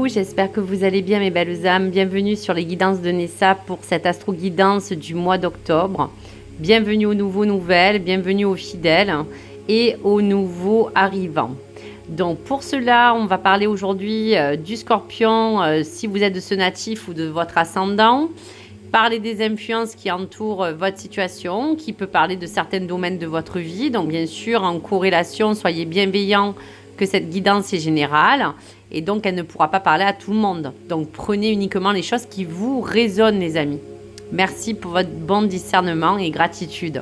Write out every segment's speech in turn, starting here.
Coucou, j'espère que vous allez bien mes belles âmes. Bienvenue sur les guidances de Nessa pour cette astro-guidance du mois d'octobre. Bienvenue aux nouveaux nouvelles, bienvenue aux fidèles et aux nouveaux arrivants. Donc pour cela, on va parler aujourd'hui du Scorpion, si vous êtes de ce natif ou de votre ascendant. Parler des influences qui entourent votre situation, qui peut parler de certains domaines de votre vie. Donc bien sûr, en corrélation, soyez bienveillants que cette guidance est générale et donc elle ne pourra pas parler à tout le monde. Donc prenez uniquement les choses qui vous résonnent les amis. Merci pour votre bon discernement et gratitude.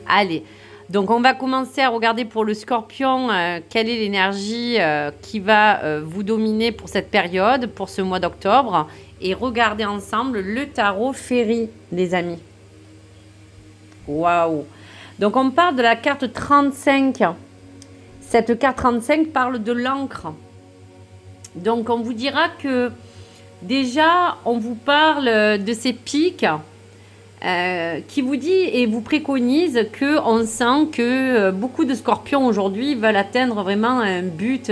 Allez, donc on va commencer à regarder pour le Scorpion quelle est l'énergie qui va vous dominer pour cette période, pour ce mois d'octobre. Et regarder ensemble le tarot Féri, les amis. Waouh! Donc, on parle de la carte 35. Cette carte 35 parle de l'encre. Donc, on vous dira que déjà, on vous parle de ces pics qui vous dit et vous préconise qu'on sent que beaucoup de scorpions aujourd'hui veulent atteindre vraiment un but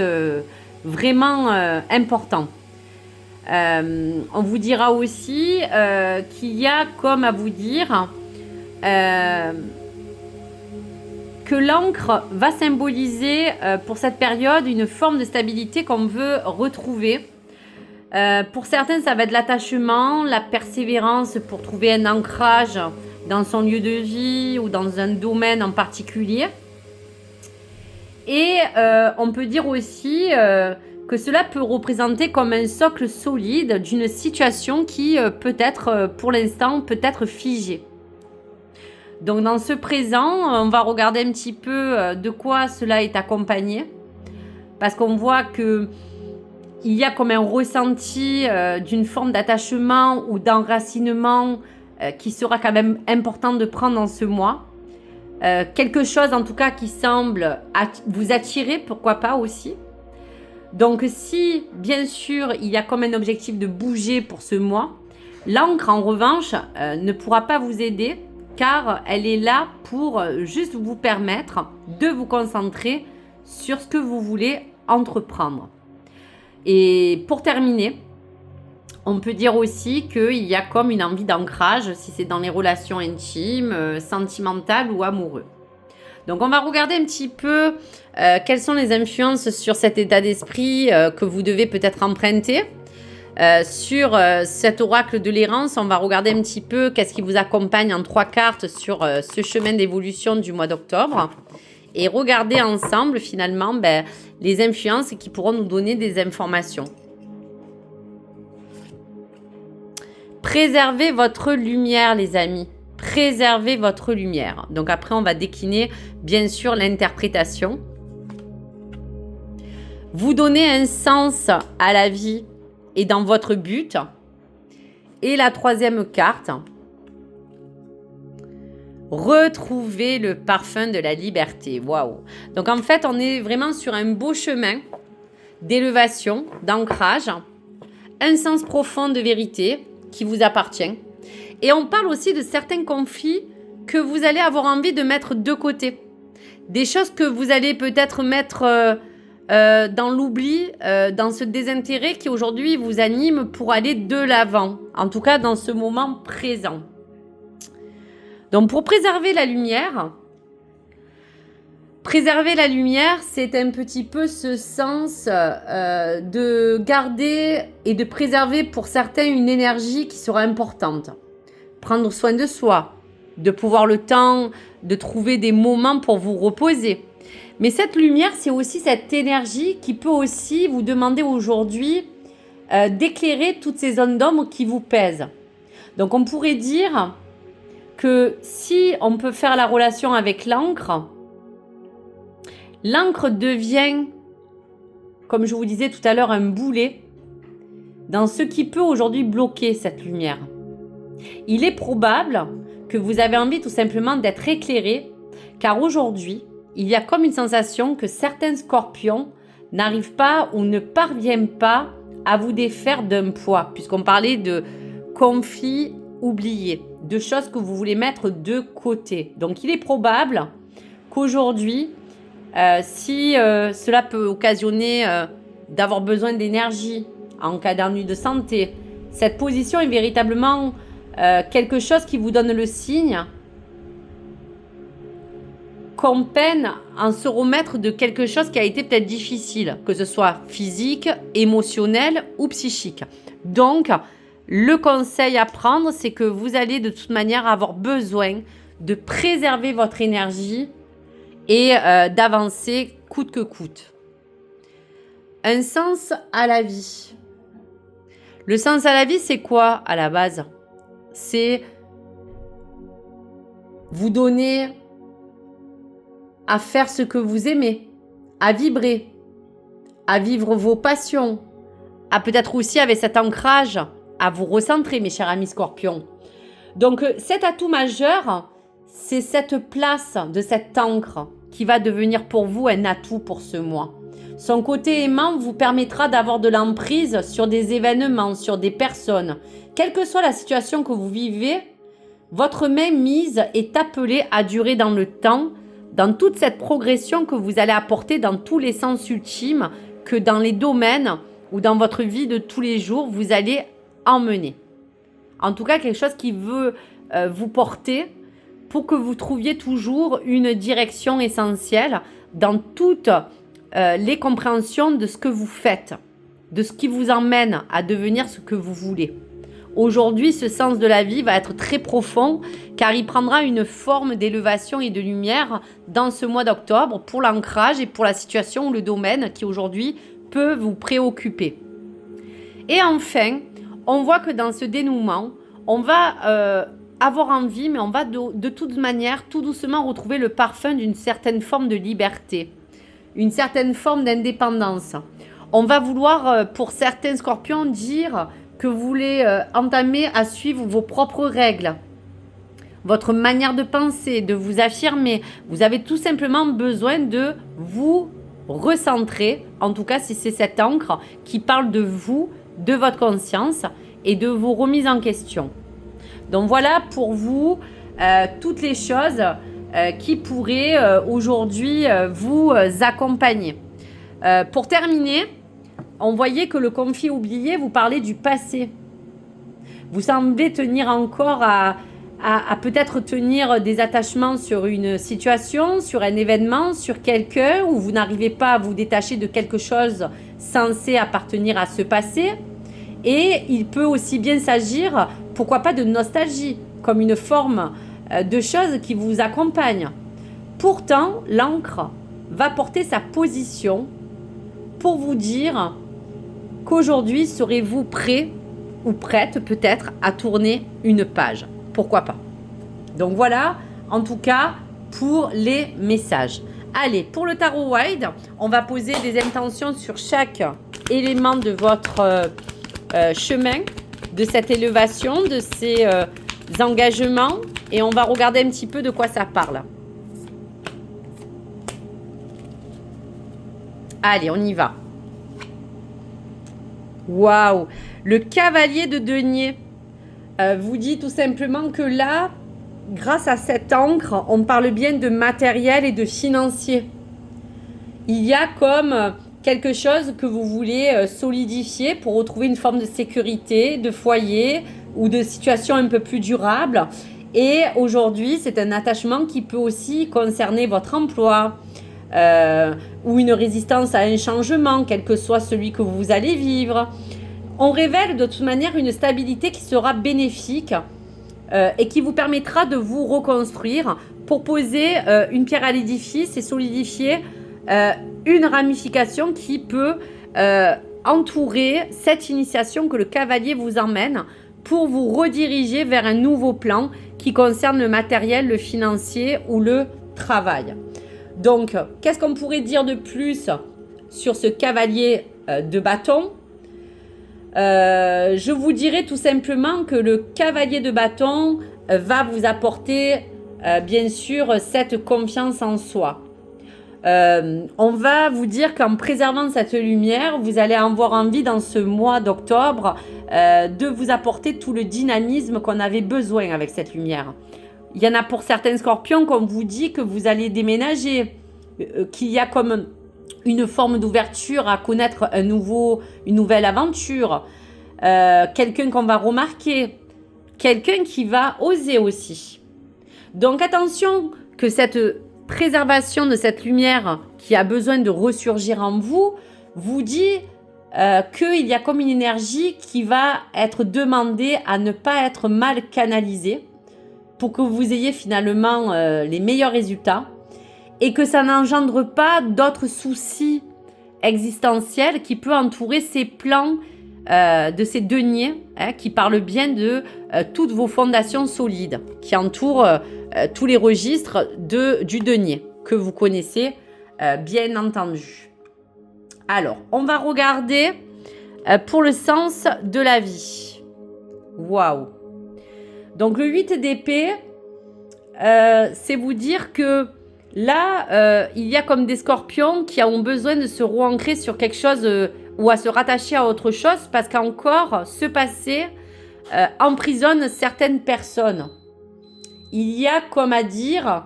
vraiment important. On vous dira aussi qu'il y a comme à vous dire que l'encre va symboliser pour cette période une forme de stabilité qu'on veut retrouver. Pour certains, ça va être l'attachement, la persévérance pour trouver un ancrage dans son lieu de vie ou dans un domaine en particulier. Et on peut dire aussi que cela peut représenter comme un socle solide d'une situation qui peut-être, pour l'instant, peut être figée. Donc dans ce présent, on va regarder un petit peu de quoi cela est accompagné. Parce qu'on voit qu'il y a comme un ressenti d'une forme d'attachement ou d'enracinement qui sera quand même important de prendre dans ce mois. Quelque chose en tout cas qui semble vous attirer, pourquoi pas aussi. Donc si, bien sûr, il y a comme un objectif de bouger pour ce mois, l'encre, en revanche, ne pourra pas vous aider car elle est là pour juste vous permettre de vous concentrer sur ce que vous voulez entreprendre. Et pour terminer, on peut dire aussi qu'il y a comme une envie d'ancrage si c'est dans les relations intimes, sentimentales ou amoureuses. Donc, on va regarder un petit peu quelles sont les influences sur cet état d'esprit que vous devez peut-être emprunter. Sur cet oracle de l'errance, on va regarder un petit peu qu'est-ce qui vous accompagne en 3 cartes sur ce chemin d'évolution du mois d'octobre. Et regarder ensemble, finalement, les influences qui pourront nous donner des informations. Préservez votre lumière, les amis. Préservez votre lumière. Donc après, on va décliner, bien sûr, l'interprétation. Vous donnez un sens à la vie et dans votre but. Et la 3e carte. Retrouvez le parfum de la liberté. Waouh! Donc en fait, on est vraiment sur un beau chemin d'élévation, d'ancrage. Un sens profond de vérité qui vous appartient. Et on parle aussi de certains conflits que vous allez avoir envie de mettre de côté. Des choses que vous allez peut-être mettre dans l'oubli, dans ce désintérêt qui aujourd'hui vous anime pour aller de l'avant. En tout cas, dans ce moment présent. Donc, pour préserver la lumière, c'est un petit peu ce sens de garder et de préserver pour certains une énergie qui sera importante. Prendre soin de soi, de pouvoir le temps, de trouver des moments pour vous reposer. Mais cette lumière, c'est aussi cette énergie qui peut aussi vous demander aujourd'hui d'éclairer toutes ces zones d'ombre qui vous pèsent. Donc on pourrait dire que si on peut faire la relation avec l'encre, l'encre devient, comme je vous disais tout à l'heure, un boulet dans ce qui peut aujourd'hui bloquer cette lumière. Il est probable que vous avez envie tout simplement d'être éclairé, car aujourd'hui, il y a comme une sensation que certains scorpions n'arrivent pas ou ne parviennent pas à vous défaire d'un poids, puisqu'on parlait de conflits oubliés, de choses que vous voulez mettre de côté. Donc, il est probable qu'aujourd'hui, si cela peut occasionner d'avoir besoin d'énergie en cas d'ennui de santé. Cette position est véritablement quelque chose qui vous donne le signe qu'on peine à se remettre de quelque chose qui a été peut-être difficile, que ce soit physique, émotionnel ou psychique. Donc, le conseil à prendre, c'est que vous allez de toute manière avoir besoin de préserver votre énergie et d'avancer coûte que coûte. Un sens à la vie. Le sens à la vie, c'est quoi à la base? C'est vous donner à faire ce que vous aimez, à vibrer, à vivre vos passions, à peut-être aussi avec cet ancrage, à vous recentrer, mes chers amis scorpions. Donc, cet atout majeur, c'est cette place de cette ancre qui va devenir pour vous un atout pour ce mois. Son côté aimant vous permettra d'avoir de l'emprise sur des événements, sur des personnes. Quelle que soit la situation que vous vivez, votre main mise est appelée à durer dans le temps, dans toute cette progression que vous allez apporter dans tous les sens ultimes, que dans les domaines ou dans votre vie de tous les jours, vous allez emmener. En tout cas, quelque chose qui veut vous porter pour que vous trouviez toujours une direction essentielle dans toutes les compréhensions de ce que vous faites, de ce qui vous emmène à devenir ce que vous voulez. Aujourd'hui, ce sens de la vie va être très profond car il prendra une forme d'élévation et de lumière dans ce mois d'octobre pour l'ancrage et pour la situation ou le domaine qui aujourd'hui peut vous préoccuper. Et enfin, on voit que dans ce dénouement, on va avoir envie, mais on va de toute manière tout doucement retrouver le parfum d'une certaine forme de liberté, une certaine forme d'indépendance. On va vouloir, pour certains scorpions, dire que vous voulez entamer à suivre vos propres règles, votre manière de penser, de vous affirmer. Vous avez tout simplement besoin de vous recentrer, en tout cas si c'est cette encre qui parle de vous, de votre conscience et de vos remises en question. Donc voilà pour vous toutes les choses qui pourraient aujourd'hui vous accompagner. Pour terminer, on voyait que le conflit oublié vous parlait du passé. Vous semblez tenir encore à peut-être tenir des attachements sur une situation, sur un événement, sur quelqu'un, où vous n'arrivez pas à vous détacher de quelque chose censé appartenir à ce passé. Et il peut aussi bien s'agir, pourquoi pas, de nostalgie, comme une forme de chose qui vous accompagne. Pourtant, l'encre va porter sa position pour vous dire qu'aujourd'hui, serez-vous prêt ou prête peut-être à tourner une page. Pourquoi pas? Donc voilà, en tout cas, pour les messages. Allez, pour le tarot Wild, on va poser des intentions sur chaque élément de votre chemin, de cette élévation, de ces engagements. Et on va regarder un petit peu de quoi ça parle. Allez, on y va. Waouh! Le cavalier de denier vous dit tout simplement que là, grâce à cette encre, on parle bien de matériel et de financier. Il y a comme quelque chose que vous voulez solidifier pour retrouver une forme de sécurité, de foyer ou de situation un peu plus durable. Et aujourd'hui, c'est un attachement qui peut aussi concerner votre emploi ou une résistance à un changement, quel que soit celui que vous allez vivre. On révèle de toute manière une stabilité qui sera bénéfique et qui vous permettra de vous reconstruire pour poser une pierre à l'édifice et solidifier une ramification qui peut entourer cette initiation que le cavalier vous emmène pour vous rediriger vers un nouveau plan qui concerne le matériel, le financier ou le travail. Donc, qu'est-ce qu'on pourrait dire de plus sur ce cavalier de bâton ? Je vous dirais tout simplement que le cavalier de bâton va vous apporter bien sûr cette confiance en soi. On va vous dire qu'en préservant cette lumière, vous allez avoir envie dans ce mois d'octobre de vous apporter tout le dynamisme qu'on avait besoin avec cette lumière. Il y en a pour certains scorpions qu'on vous dit que vous allez déménager, qu'il y a comme une forme d'ouverture à connaître une nouvelle aventure, quelqu'un qu'on va remarquer, quelqu'un qui va oser aussi. Donc attention que cette préservation de cette lumière qui a besoin de ressurgir en vous, vous dit qu'il y a comme une énergie qui va être demandée à ne pas être mal canalisée pour que vous ayez finalement les meilleurs résultats et que ça n'engendre pas d'autres soucis existentiels qui peuvent entourer ces plans de ces deniers qui parlent bien de toutes vos fondations solides qui entourent tous les registres du denier que vous connaissez bien entendu. Alors, on va regarder pour le sens de la vie. Waouh! Donc, le 8 d'épée, c'est vous dire que là, il y a comme des scorpions qui ont besoin de se re-ancrer sur quelque chose ou à se rattacher à autre chose parce qu'encore, ce passé emprisonne certaines personnes. Il y a comme à dire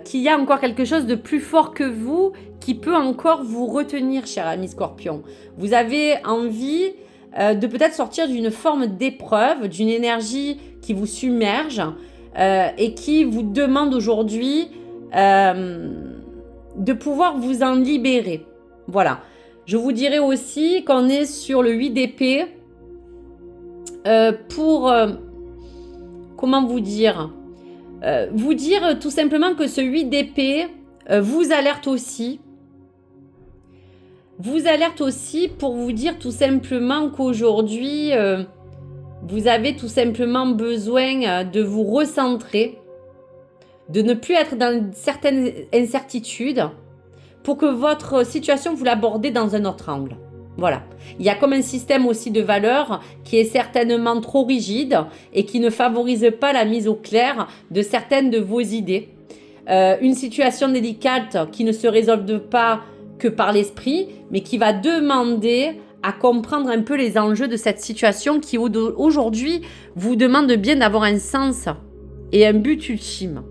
qu'il y a encore quelque chose de plus fort que vous qui peut encore vous retenir, cher ami Scorpion. Vous avez envie de peut-être sortir d'une forme d'épreuve, d'une énergie qui vous submerge et qui vous demande aujourd'hui de pouvoir vous en libérer. Voilà. Je vous dirais aussi qu'on est sur le 8 d'épée pour... comment vous dire vous dire tout simplement que ce 8 d'épée vous alerte aussi. Vous alerte aussi pour vous dire tout simplement qu'aujourd'hui, vous avez tout simplement besoin de vous recentrer, de ne plus être dans certaines incertitudes pour que votre situation, vous l'abordez dans un autre angle. Voilà. Il y a comme un système aussi de valeurs qui est certainement trop rigide et qui ne favorise pas la mise au clair de certaines de vos idées. Une situation délicate qui ne se résolve pas que par l'esprit, mais qui va demander à comprendre un peu les enjeux de cette situation qui aujourd'hui vous demande bien d'avoir un sens et un but ultime.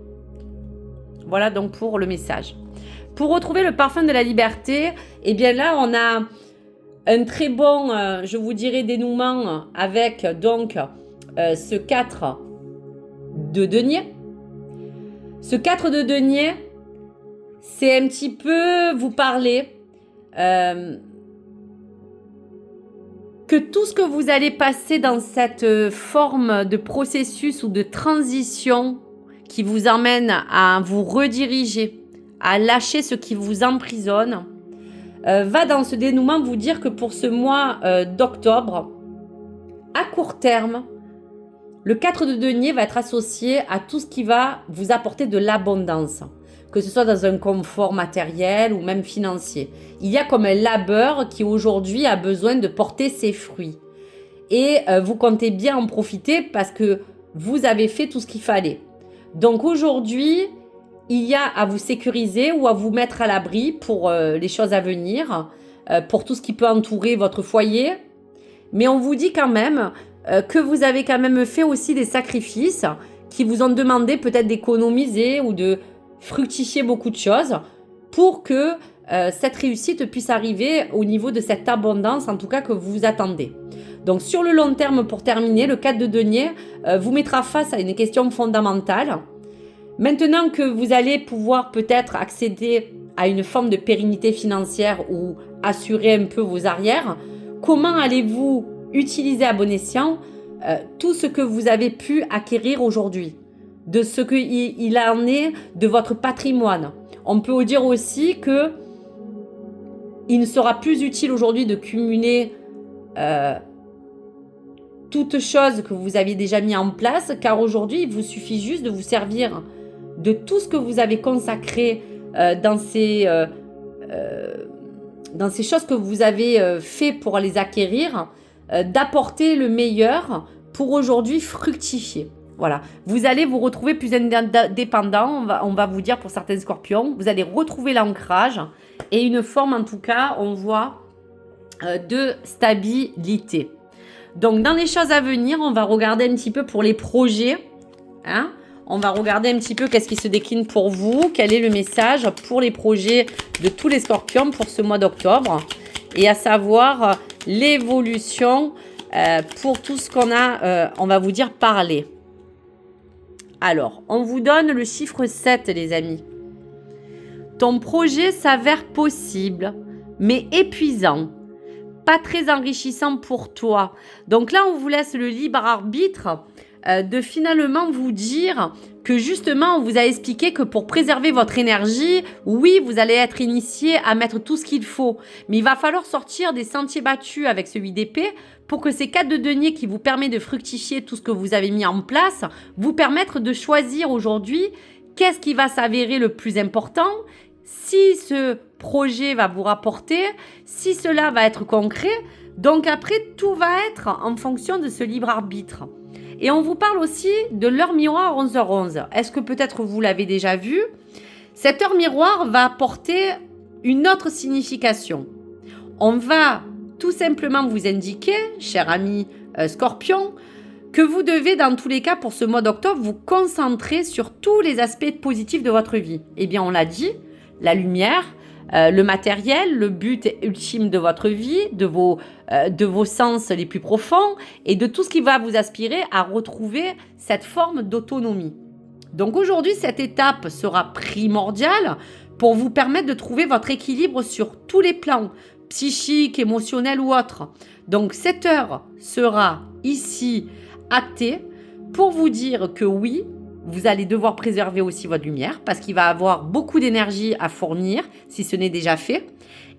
Voilà donc pour le message. Pour retrouver le parfum de la liberté, eh bien là on a un très bon, je vous dirais, dénouement avec donc ce 4 de denier. Ce 4 de denier, c'est un petit peu vous parler que tout ce que vous allez passer dans cette forme de processus ou de transition qui vous emmène à vous rediriger, à lâcher ce qui vous emprisonne, va dans ce dénouement vous dire que pour ce mois d'octobre, à court terme, le 4 de denier va être associé à tout ce qui va vous apporter de l'abondance, que ce soit dans un confort matériel ou même financier. Il y a comme un labeur qui aujourd'hui a besoin de porter ses fruits. Et vous comptez bien en profiter parce que vous avez fait tout ce qu'il fallait. Donc aujourd'hui, il y a à vous sécuriser ou à vous mettre à l'abri pour les choses à venir, pour tout ce qui peut entourer votre foyer. Mais on vous dit quand même que vous avez quand même fait aussi des sacrifices qui vous ont demandé peut-être d'économiser ou de fructifier beaucoup de choses pour que cette réussite puisse arriver au niveau de cette abondance, en tout cas que vous attendez. Donc sur le long terme, pour terminer, le 4 de denier vous mettra face à une question fondamentale. Maintenant que vous allez pouvoir peut-être accéder à une forme de pérennité financière ou assurer un peu vos arrières, comment allez-vous utiliser à bon escient tout ce que vous avez pu acquérir aujourd'hui, de ce qu'il en est de votre patrimoine. On peut dire aussi que il ne sera plus utile aujourd'hui de cumuler toutes choses que vous aviez déjà mis en place, car aujourd'hui, il vous suffit juste de vous servir de tout ce que vous avez consacré dans ces choses que vous avez fait pour les acquérir, d'apporter le meilleur pour aujourd'hui fructifier. Voilà, vous allez vous retrouver plus indépendant, on va vous dire pour certains scorpions, vous allez retrouver l'ancrage et une forme en tout cas, on voit, de stabilité. Donc dans les choses à venir, on va regarder un petit peu pour les projets, hein. On va regarder un petit peu qu'est-ce qui se décline pour vous. Quel est le message pour les projets de tous les scorpions pour ce mois d'octobre. Et à savoir l'évolution pour tout ce qu'on a, on va vous dire, parlé. Alors, on vous donne le chiffre 7, les amis. Ton projet s'avère possible, mais épuisant. Pas très enrichissant pour toi. Donc là, on vous laisse le libre arbitre de finalement vous dire que justement, on vous a expliqué que pour préserver votre énergie, oui, vous allez être initié à mettre tout ce qu'il faut. Mais il va falloir sortir des sentiers battus avec ce 8 d'épée pour que ces 4 de denier qui vous permet de fructifier tout ce que vous avez mis en place, vous permettre de choisir aujourd'hui qu'est-ce qui va s'avérer le plus important, si ce projet va vous rapporter, si cela va être concret. Donc après, tout va être en fonction de ce libre arbitre. Et on vous parle aussi de l'heure miroir 11h11. Est-ce que peut-être vous l'avez déjà vu? Cette heure miroir va apporter une autre signification. On va tout simplement vous indiquer, cher ami Scorpion, que vous devez, dans tous les cas, pour ce mois d'octobre, vous concentrer sur tous les aspects positifs de votre vie. Eh bien, on l'a dit, la lumière, le matériel, le but ultime de votre vie, de vos sens les plus profonds et de tout ce qui va vous aspirer à retrouver cette forme d'autonomie. Donc aujourd'hui, cette étape sera primordiale pour vous permettre de trouver votre équilibre sur tous les plans, psychiques, émotionnels ou autres. Donc cette heure sera ici actée pour vous dire que oui, vous allez devoir préserver aussi votre lumière parce qu'il va avoir beaucoup d'énergie à fournir si ce n'est déjà fait.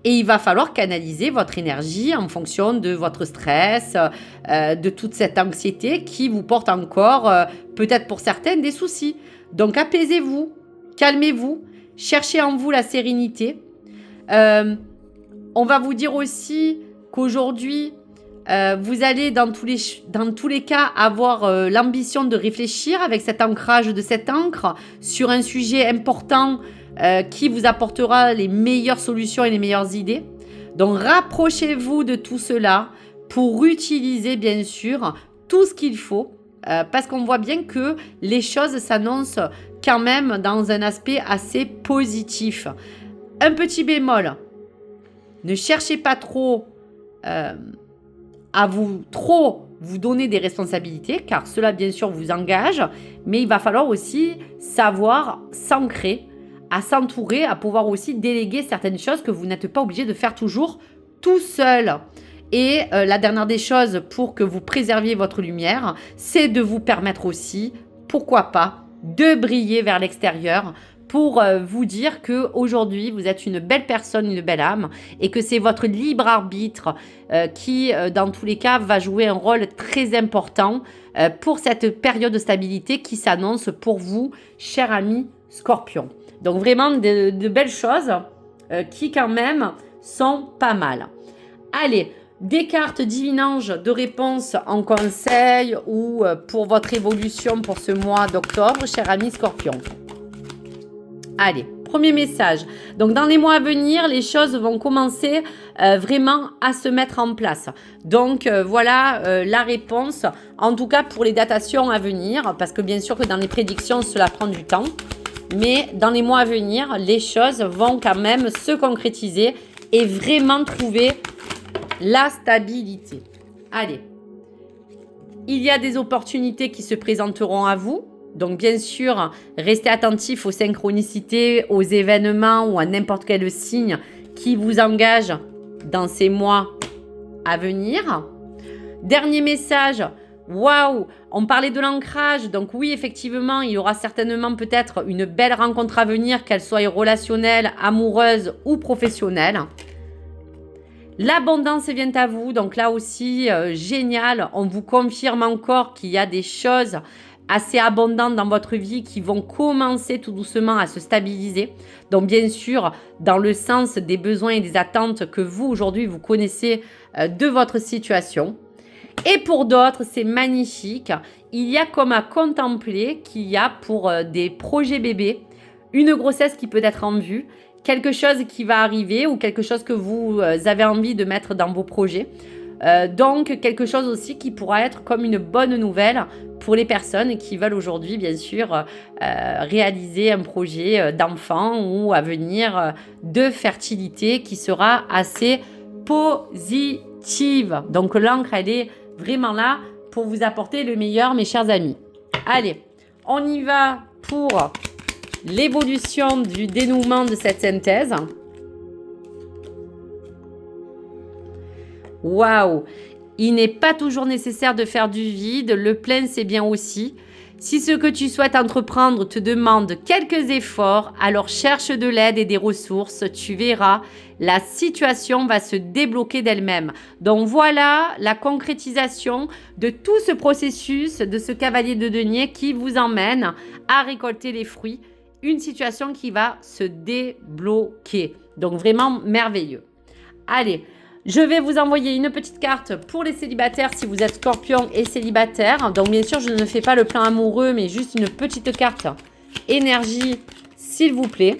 Et il va falloir canaliser votre énergie en fonction de votre stress, de toute cette anxiété qui vous porte encore, peut-être pour certaines, des soucis. Donc apaisez-vous, calmez-vous, cherchez en vous la sérénité. On va vous dire aussi qu'aujourd'hui, vous allez dans tous les cas avoir l'ambition de réfléchir avec cet ancrage de cette encre sur un sujet important qui vous apportera les meilleures solutions et les meilleures idées. Donc rapprochez-vous de tout cela pour utiliser bien sûr tout ce qu'il faut parce qu'on voit bien que les choses s'annoncent quand même dans un aspect assez positif. Un petit bémol, ne cherchez pas trop à vous donner des responsabilités, car cela, bien sûr, vous engage, mais il va falloir aussi savoir s'ancrer, à s'entourer, à pouvoir aussi déléguer certaines choses que vous n'êtes pas obligé de faire toujours tout seul. Et la dernière des choses pour que vous préserviez votre lumière, c'est de vous permettre aussi, pourquoi pas, de briller vers l'extérieur, pour vous dire qu'aujourd'hui, vous êtes une belle personne, une belle âme, et que c'est votre libre arbitre qui, dans tous les cas, va jouer un rôle très important pour cette période de stabilité qui s'annonce pour vous, cher ami Scorpion. Donc vraiment de belles choses qui, quand même, sont pas mal. Allez, des cartes divinanges de réponse en conseil ou pour votre évolution pour ce mois d'octobre, cher ami Scorpion. Allez, premier message. Donc, dans les mois à venir, les choses vont commencer vraiment à se mettre en place. Donc, voilà la réponse, en tout cas pour les datations à venir, parce que bien sûr que dans les prédictions, cela prend du temps. Mais dans les mois à venir, les choses vont quand même se concrétiser et vraiment trouver la stabilité. Allez, il y a des opportunités qui se présenteront à vous. Donc, bien sûr, restez attentifs aux synchronicités, aux événements ou à n'importe quel signe qui vous engage dans ces mois à venir. Dernier message. Waouh, on parlait de l'ancrage. Donc oui, effectivement, il y aura certainement peut-être une belle rencontre à venir, qu'elle soit relationnelle, amoureuse ou professionnelle. L'abondance vient à vous. Donc là aussi, génial. On vous confirme encore qu'il y a des choses assez abondantes dans votre vie qui vont commencer tout doucement à se stabiliser. Donc bien sûr, dans le sens des besoins et des attentes que vous, aujourd'hui, vous connaissez de votre situation. Et pour d'autres, c'est magnifique. Il y a comme à contempler qu'il y a pour des projets bébés, une grossesse qui peut être en vue, quelque chose qui va arriver ou quelque chose que vous avez envie de mettre dans vos projets. Donc, quelque chose aussi qui pourra être comme une bonne nouvelle pour les personnes qui veulent aujourd'hui, bien sûr, réaliser un projet d'enfant ou à venir de fertilité qui sera assez positive. Donc, l'encre, elle est vraiment là pour vous apporter le meilleur, mes chers amis. Allez, on y va pour l'évolution du dénouement de cette synthèse. Waouh! Il n'est pas toujours nécessaire de faire du vide, le plein c'est bien aussi. Si ce que tu souhaites entreprendre te demande quelques efforts, alors cherche de l'aide et des ressources, tu verras, la situation va se débloquer d'elle-même. Donc voilà la concrétisation de tout ce processus, de ce cavalier de denier qui vous emmène à récolter les fruits. Une situation qui va se débloquer. Donc vraiment merveilleux. Allez, je vais vous envoyer une petite carte pour les célibataires si vous êtes scorpion et célibataire. Donc bien sûr, je ne fais pas le plan amoureux, mais juste une petite carte énergie, s'il vous plaît.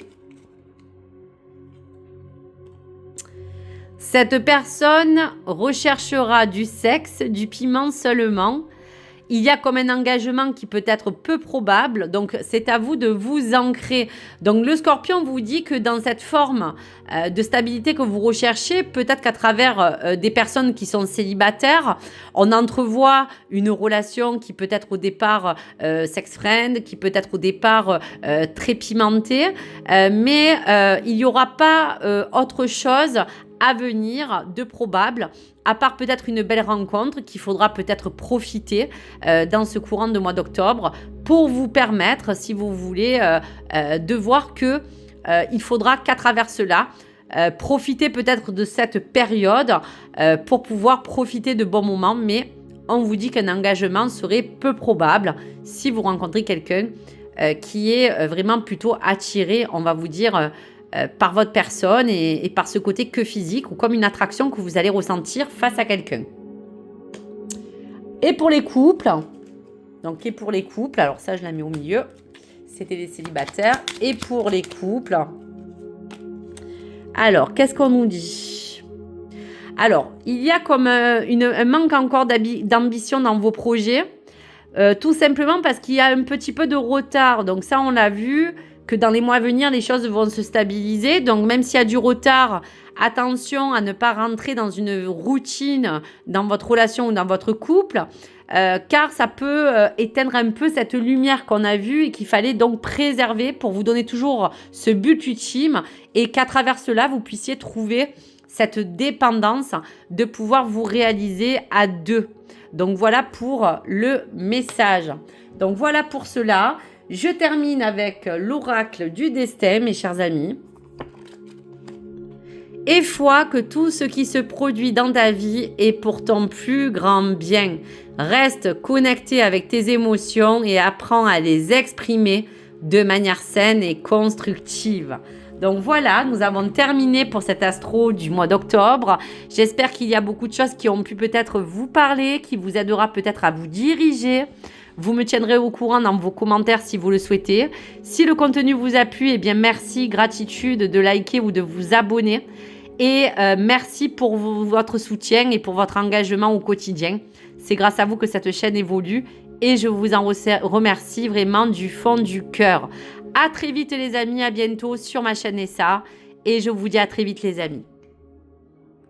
Cette personne recherchera du sexe, du piment seulement. Il y a comme un engagement qui peut être peu probable, donc c'est à vous de vous ancrer. Donc le scorpion vous dit que dans cette forme de stabilité que vous recherchez, peut-être qu'à travers des personnes qui sont célibataires, on entrevoit une relation qui peut être au départ sex-friend, qui peut être au départ très pimentée, mais il n'y aura pas autre chose à venir de probable, à part peut-être une belle rencontre qu'il faudra peut-être profiter dans ce courant de mois d'octobre pour vous permettre, si vous voulez, de voir que il faudra qu'à travers cela, profiter peut-être de cette période pour pouvoir profiter de bons moments, mais on vous dit qu'un engagement serait peu probable si vous rencontrez quelqu'un qui est vraiment plutôt attiré, on va vous dire, par votre personne et par ce côté que physique ou comme une attraction que vous allez ressentir face à quelqu'un. Et pour les couples, alors ça je la mets au milieu, c'était les célibataires. Et pour les couples, alors qu'est-ce qu'on nous dit? Alors, il y a comme un manque encore d'ambition dans vos projets, tout simplement parce qu'il y a un petit peu de retard. Donc ça, on l'a vu, que dans les mois à venir, les choses vont se stabiliser. Donc, même s'il y a du retard, attention à ne pas rentrer dans une routine dans votre relation ou dans votre couple, car ça peut éteindre un peu cette lumière qu'on a vue et qu'il fallait donc préserver pour vous donner toujours ce but ultime et qu'à travers cela, vous puissiez trouver cette dépendance de pouvoir vous réaliser à deux. Donc, voilà pour le message. Donc, voilà pour cela. Je termine avec l'oracle du destin, mes chers amis. Et foi que tout ce qui se produit dans ta vie est pour ton plus grand bien. Reste connecté avec tes émotions et apprends à les exprimer de manière saine et constructive. Donc voilà, nous avons terminé pour cet astro du mois d'octobre. J'espère qu'il y a beaucoup de choses qui ont pu peut-être vous parler, qui vous aidera peut-être à vous diriger. Vous me tiendrez au courant dans vos commentaires si vous le souhaitez. Si le contenu vous a plu, eh bien merci, gratitude de liker ou de vous abonner. Et merci pour votre soutien et pour votre engagement au quotidien. C'est grâce à vous que cette chaîne évolue et je vous en remercie vraiment du fond du cœur. À très vite les amis, à bientôt sur ma chaîne Nessa et je vous dis à très vite les amis.